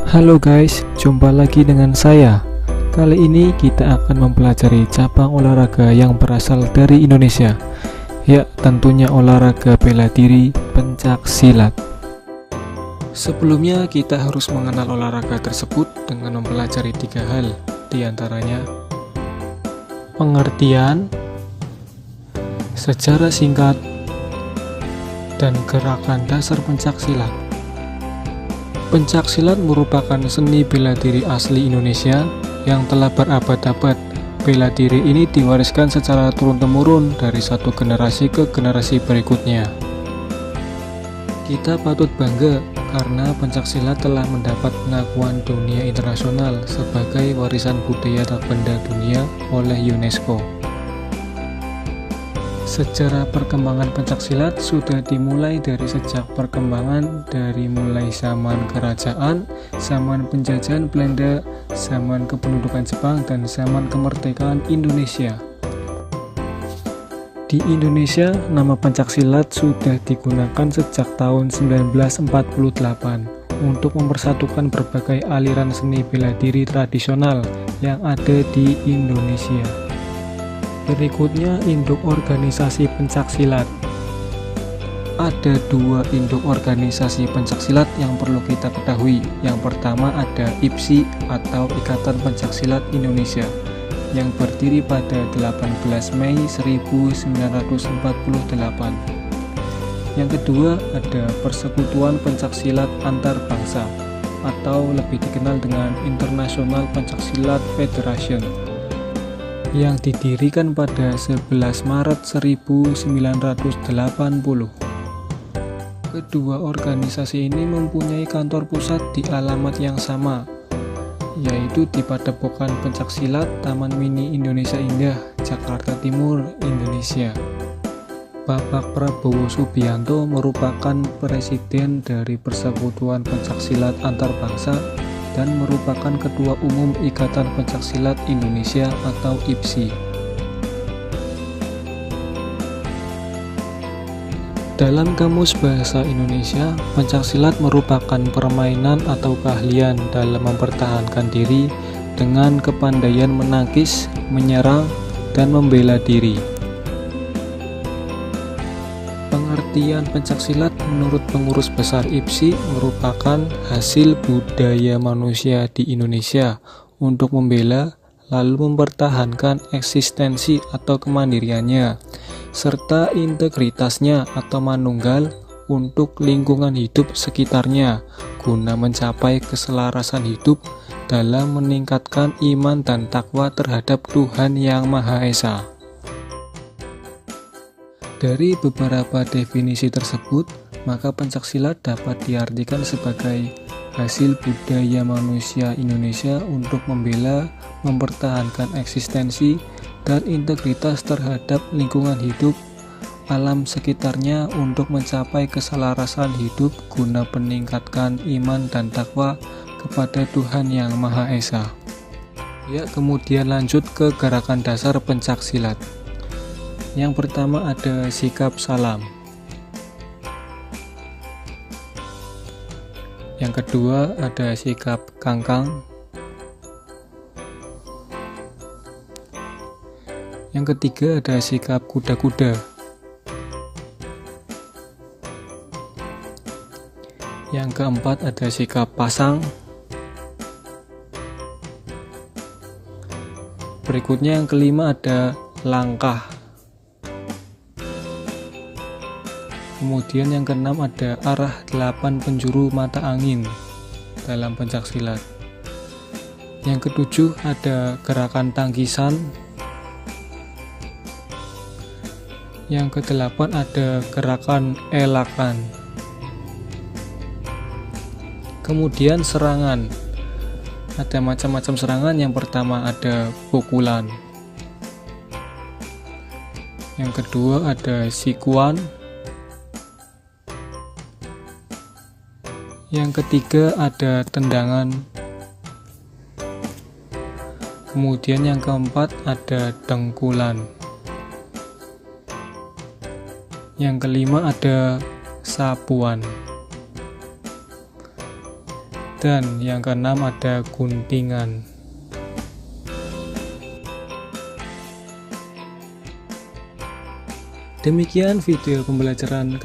Halo guys, jumpa lagi dengan saya. Kali ini kita akan mempelajari cabang olahraga yang berasal dari Indonesia. Ya, tentunya olahraga bela diri pencak silat. Sebelumnya kita harus mengenal olahraga tersebut dengan mempelajari 3 hal, diantaranya pengertian, sejarah singkat, dan gerakan dasar pencak silat. Pencak silat merupakan seni bela diri asli Indonesia yang telah berabad-abad. Bela diri ini diwariskan secara turun-temurun dari satu generasi ke generasi berikutnya. Kita patut bangga karena pencak silat telah mendapat pengakuan dunia internasional sebagai warisan budaya tak benda dunia oleh UNESCO. Sejarah perkembangan pencak silat sudah dimulai dari sejak perkembangan dari mulai zaman kerajaan, zaman penjajahan Belanda, zaman kependudukan Jepang, dan zaman kemerdekaan Indonesia. Di Indonesia, nama pencak silat sudah digunakan sejak tahun 1948 untuk mempersatukan berbagai aliran seni bela diri tradisional yang ada di Indonesia. Berikutnya, induk organisasi pencak silat. Ada 2 induk organisasi pencak silat yang perlu kita ketahui. Yang pertama ada IPSI atau Ikatan Pencak Silat Indonesia yang berdiri pada 18 Mei 1948. Yang kedua ada Persekutuan Pencak Silat Antar Bangsa atau lebih dikenal dengan International Pencak Silat Federation yang didirikan pada 11 Maret 1980. Kedua organisasi ini mempunyai kantor pusat di alamat yang sama, yaitu di Padepokan Pencak Silat Taman Mini Indonesia Indah, Jakarta Timur, Indonesia. Bapak Prabowo Subianto merupakan presiden dari Persekutuan Pencak Silat Antar Bangsa dan merupakan Ketua Umum Ikatan Pencak Silat Indonesia atau IPSI. Dalam Kamus Bahasa Indonesia, pencak silat merupakan permainan atau keahlian dalam mempertahankan diri dengan kepandaian menangkis, menyerang, dan membela diri. Pengertian pencak silat menurut pengurus besar IPSI merupakan hasil budaya manusia di Indonesia untuk membela lalu mempertahankan eksistensi atau kemandiriannya serta integritasnya atau manunggal untuk lingkungan hidup sekitarnya guna mencapai keselarasan hidup dalam meningkatkan iman dan takwa terhadap Tuhan Yang Maha Esa. Dari beberapa definisi tersebut, maka pencak silat dapat diartikan sebagai hasil budaya manusia Indonesia untuk membela, mempertahankan eksistensi, dan integritas terhadap lingkungan hidup alam sekitarnya untuk mencapai keselarasan hidup guna meningkatkan iman dan takwa kepada Tuhan Yang Maha Esa. Ya, kemudian lanjut ke gerakan dasar pencak silat. Yang pertama ada sikap salam. Yang kedua ada sikap kangkang. Yang ketiga ada sikap kuda-kuda. Yang keempat ada sikap pasang. Berikutnya yang kelima ada langkah. Kemudian yang keenam ada arah 8 penjuru mata angin dalam pencak silat. Yang ketujuh ada gerakan tangkisan. Yang kedelapan ada gerakan elakan. Kemudian serangan. Ada macam-macam serangan. Yang pertama ada pukulan. Yang kedua ada sikuan. Yang ketiga ada tendangan. Kemudian yang keempat ada dengkulan. Yang kelima ada sapuan. Dan yang keenam ada guntingan. Demikian video pembelajaran